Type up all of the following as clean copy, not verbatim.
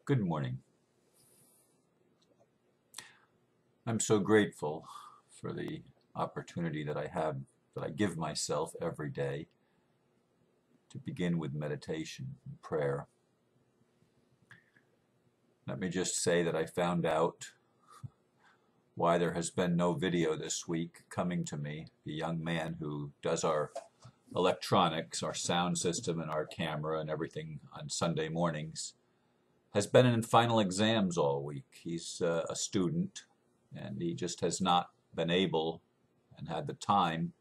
Good morning. I'm so grateful for the opportunity that I give myself every day to begin with meditation and prayer. Let me just say that I found out why there has been no video this week coming to me. The young man who does our electronics, our sound system and our camera and everything on Sunday mornings has been in final exams all week. He's a student and he just has not been able and had the time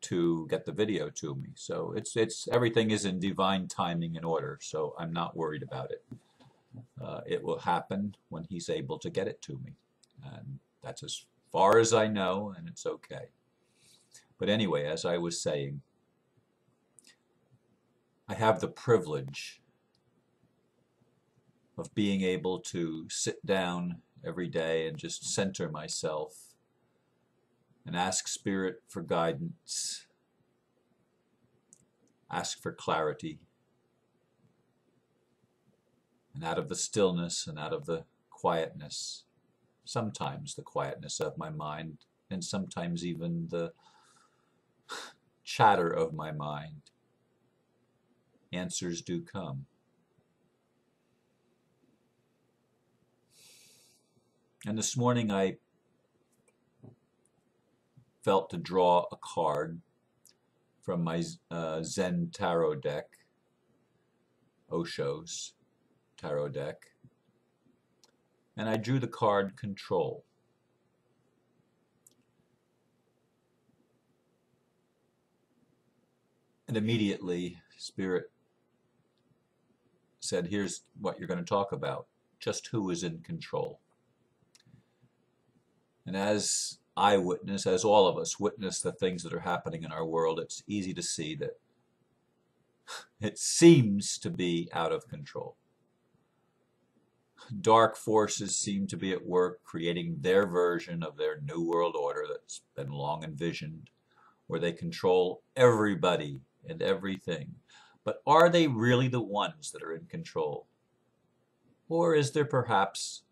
to get the video to me. So it's everything is in divine timing and order, so I'm not worried about it. It will happen when he's able to get it to me, and that's as far as I know, and it's okay. But anyway, as I was saying, I have the privilege of being able to sit down every day and just center myself and ask Spirit for guidance, ask for clarity, and out of the stillness and out of the quietness, sometimes the quietness of my mind, and sometimes even the chatter of my mind, answers do come. And this morning I felt to draw a card from my Zen tarot deck, Osho's tarot deck, and I drew the card Control. And immediately Spirit said, here's what you're going to talk about, just who is in control. And as I witness, as all of us witness the things that are happening in our world, it's easy to see that it seems to be out of control. Dark forces seem to be at work creating their version of their new world order that's been long envisioned, where they control everybody and everything. But are they really the ones that are in control? Or is there perhaps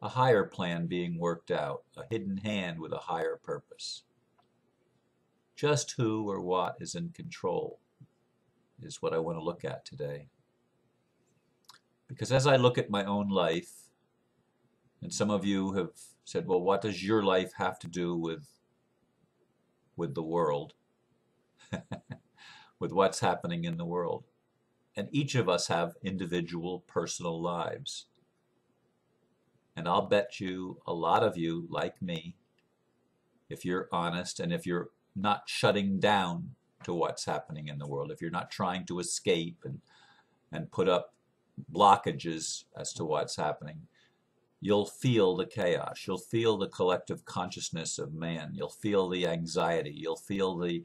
a higher plan being worked out, a hidden hand with a higher purpose? Just who or what is in control is what I want to look at today. Because as I look at my own life, and some of you have said, well, what does your life have to do with the world, with what's happening in the world? And each of us have individual personal lives. And I'll bet you, a lot of you, like me, if you're honest and if you're not shutting down to what's happening in the world, if you're not trying to escape and put up blockages as to what's happening, you'll feel the chaos. You'll feel the collective consciousness of man. You'll feel the anxiety. You'll feel the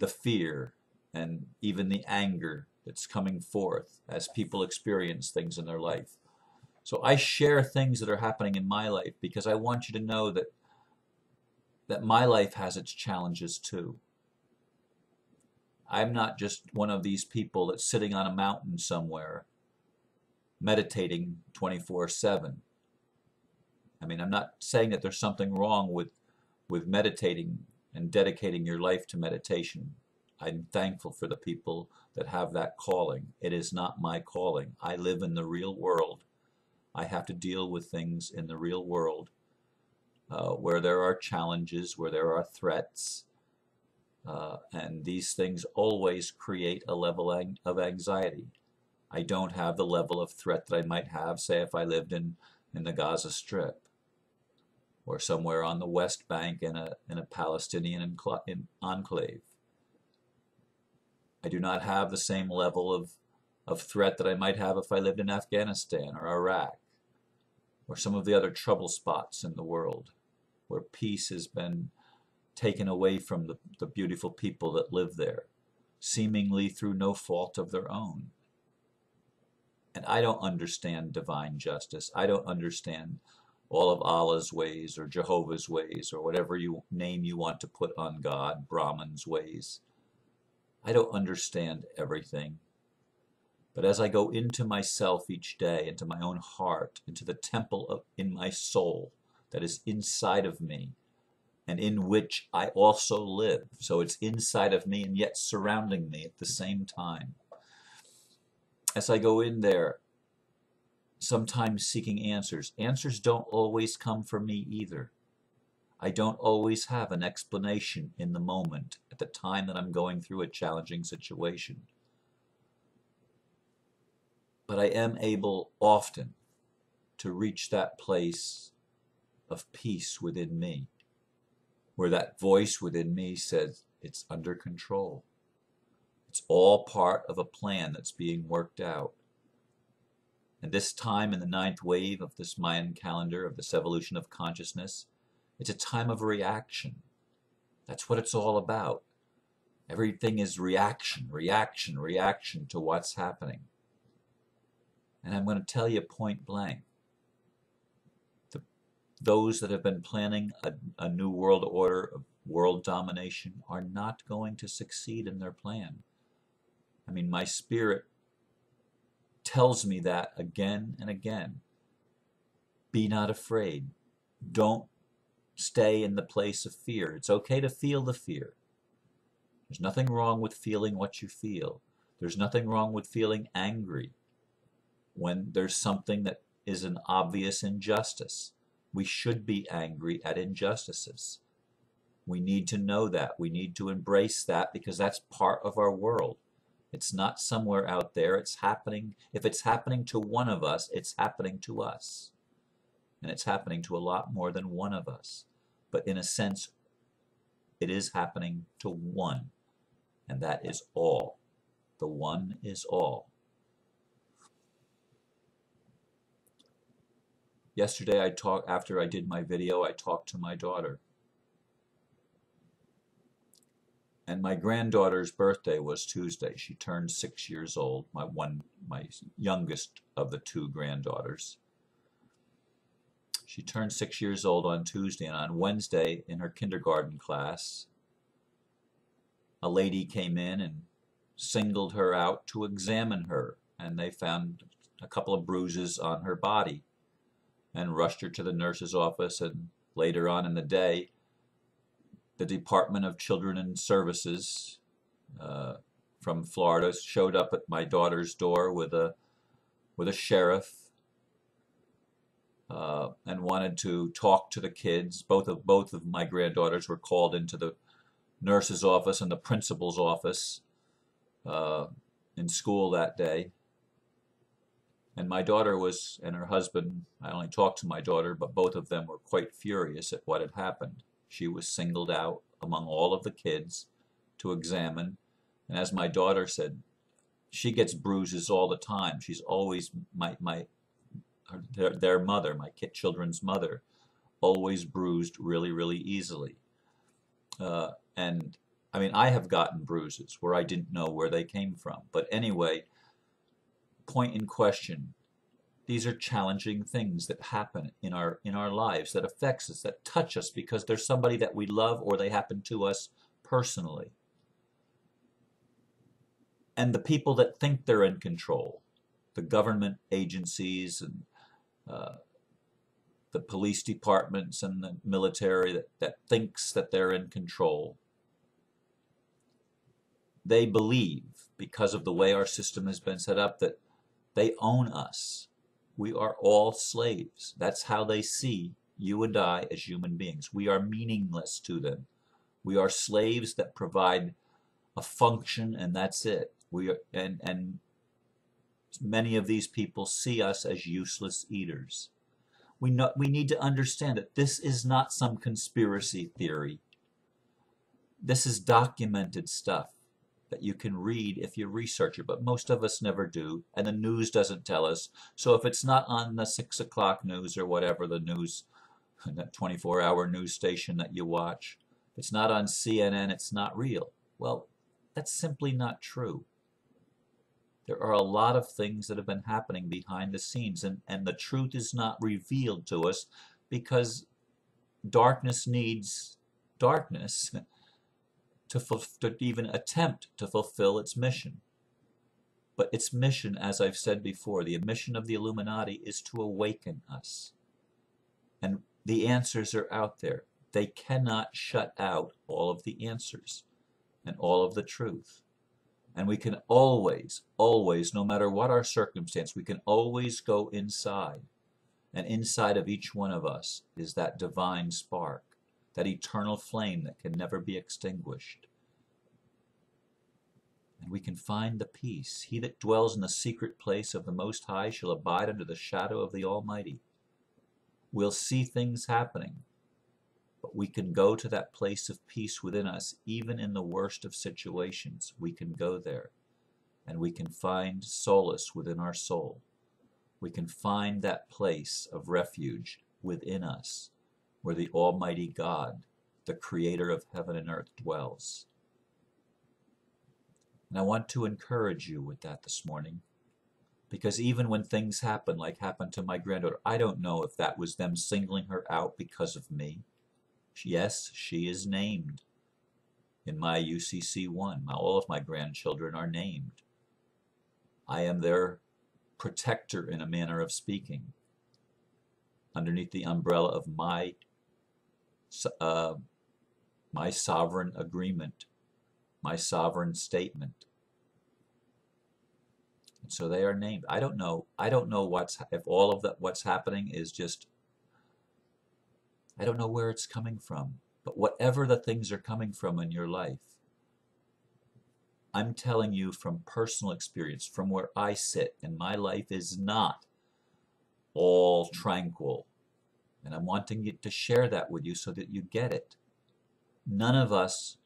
fear and even the anger that's coming forth as people experience things in their life. So I share things that are happening in my life because I want you to know that my life has its challenges too. I'm not just one of these people that's sitting on a mountain somewhere meditating 24/7. I mean, I'm not saying that there's something wrong with meditating and dedicating your life to meditation. I'm thankful for the people that have that calling. It is not my calling. I live in the real world. I have to deal with things in the real world where there are challenges, where there are threats, and these things always create a level of anxiety. I don't have the level of threat that I might have, say, if I lived in the Gaza Strip or somewhere on the West Bank in a Palestinian enclave. I do not have the same level of threat that I might have if I lived in Afghanistan or Iraq or some of the other trouble spots in the world where peace has been taken away from the beautiful people that live there, seemingly through no fault of their own. And I don't understand divine justice. I don't understand all of Allah's ways or Jehovah's ways or whatever name you want to put on God, Brahman's ways. I don't understand everything. But as I go into myself each day, into my own heart, into the temple in my soul that is inside of me, and in which I also live. So it's inside of me and yet surrounding me at the same time. As I go in there, sometimes seeking answers. Answers don't always come from me either. I don't always have an explanation in the moment, at the time that I'm going through a challenging situation. But I am able often to reach that place of peace within me, where that voice within me says, it's under control. It's all part of a plan that's being worked out. And this time in the 9th wave of this Mayan calendar, of this evolution of consciousness, it's a time of reaction. That's what it's all about. Everything is reaction, reaction, reaction to what's happening. And I'm going to tell you point blank, those that have been planning a new world order of world domination are not going to succeed in their plan. I mean, my spirit tells me that again and again. Be not afraid. Don't stay in the place of fear. It's okay to feel the fear. There's nothing wrong with feeling what you feel. There's nothing wrong with feeling angry when there's something that is an obvious injustice. We should be angry at injustices. We need to know that. We need to embrace that because that's part of our world. It's not somewhere out there. It's happening. If it's happening to one of us, it's happening to us. And it's happening to a lot more than one of us. But in a sense, it is happening to one. And that is all. The one is all. Yesterday, after I did my video, I talked to my daughter. And my granddaughter's birthday was Tuesday. She turned 6 years old, my youngest of the 2 granddaughters. She turned 6 years old on Tuesday, and on Wednesday in her kindergarten class, a lady came in and singled her out to examine her, and they found a couple of bruises on her body and rushed her to the nurse's office. And later on in the day, the Department of Children and Services from Florida showed up at my daughter's door with a sheriff and wanted to talk to the kids. Both of my granddaughters were called into the nurse's office and the principal's office in school that day. And my daughter and her husband, I only talked to my daughter, but both of them were quite furious at what had happened. She was singled out among all of the kids to examine. And as my daughter said, she gets bruises all the time. She's always, their mother, my children's mother, always bruised really, really easily. And I mean, I have gotten bruises where I didn't know where they came from. But anyway, point in question, these are challenging things that happen in our lives, that affects us, that touch us because there's somebody that we love or they happen to us personally. And the people that think they're in control, the government agencies and the police departments and the military that thinks that they're in control, they believe, because of the way our system has been set up, that they own us. We are all slaves. That's how they see you and I as human beings. We are meaningless to them. We are slaves that provide a function, and that's it. And many of these people see us as useless eaters. We need to understand that this is not some conspiracy theory. This is documented stuff that you can read if you research it, but most of us never do, and the news doesn't tell us. So if it's not on the 6 o'clock news or whatever the news, that 24-hour news station that you watch, if it's not on CNN, it's not real. Well, that's simply not true. There are a lot of things that have been happening behind the scenes, and the truth is not revealed to us because darkness needs darkness to even attempt to fulfill its mission. But its mission, as I've said before, the mission of the Illuminati is to awaken us. And the answers are out there. They cannot shut out all of the answers and all of the truth. And we can always, always, no matter what our circumstance, we can always go inside. And inside of each one of us is that divine spark, that eternal flame that can never be extinguished. And we can find the peace. He that dwells in the secret place of the Most High shall abide under the shadow of the Almighty. We'll see things happening, but we can go to that place of peace within us, even in the worst of situations. We can go there, and we can find solace within our soul. We can find that place of refuge within us, where the Almighty God, the Creator of heaven and earth, dwells. And I want to encourage you with that this morning, because even when things happen, like happened to my granddaughter, I don't know if that was them singling her out because of me. Yes, she is named in my UCC1. All of my grandchildren are named. I am their protector, in a manner of speaking, underneath the umbrella of my sovereign agreement, my sovereign statement. And so they are named. I don't know if all of that what's happening is just, I don't know where it's coming from. But whatever the things are coming from in your life, I'm telling you from personal experience, from where I sit, and my life is not all tranquil. And I'm wanting to share that with you so that you get it. None of us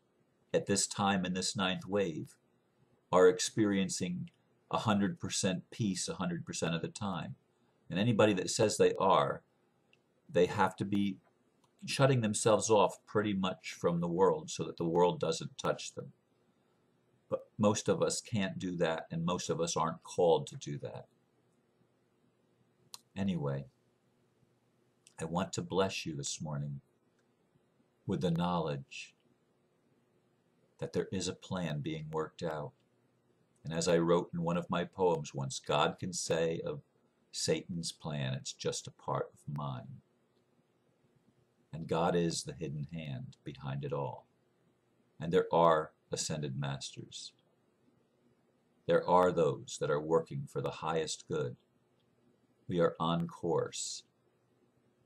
at this time in this ninth wave are experiencing 100% peace 100% of the time. And anybody that says they are, they have to be shutting themselves off pretty much from the world so that the world doesn't touch them. But most of us can't do that, and most of us aren't called to do that. Anyway, I want to bless you this morning with the knowledge that there is a plan being worked out. And as I wrote in one of my poems once, God can say of Satan's plan, it's just a part of mine. And God is the hidden hand behind it all. And there are ascended masters. There are those that are working for the highest good. We are on course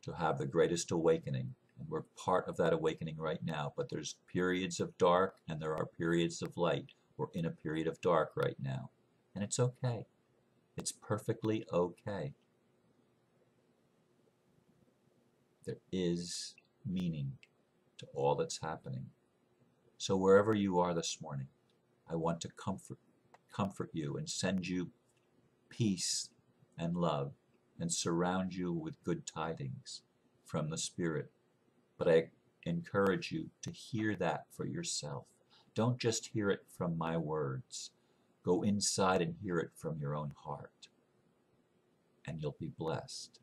to have the greatest awakening, and we're part of that awakening right now. But there's periods of dark and there are periods of light. We're in a period of dark right now, and it's okay. It's perfectly okay. There is meaning to all that's happening. So wherever you are this morning, I want to comfort you and send you peace and love and surround you with good tidings from the Spirit. But I encourage you to hear that for yourself. Don't just hear it from my words. Go inside and hear it from your own heart. And you'll be blessed,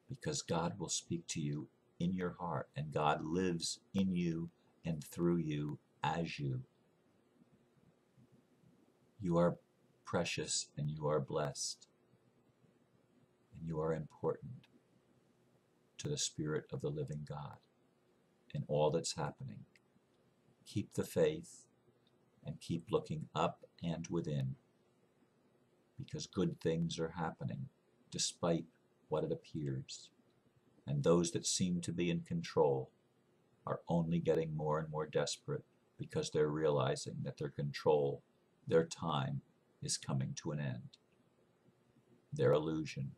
because God will speak to you in your heart, and God lives in you and through you as you. You are precious, and you are blessed, and you are important to the Spirit of the living God in all that's happening. Keep the faith and keep looking up and within, because good things are happening despite what it appears. And those that seem to be in control are only getting more and more desperate, because they're realizing that their control, their time is coming to an end. Their illusion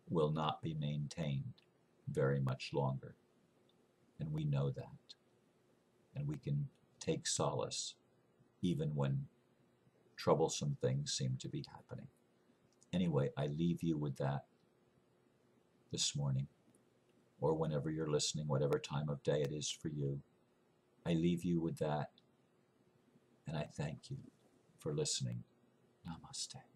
will not be maintained very much longer. And we know that. And we can take solace even when troublesome things seem to be happening. Anyway, I leave you with that this morning, or whenever you're listening, whatever time of day it is for you. I leave you with that, and I thank you for listening. Namaste.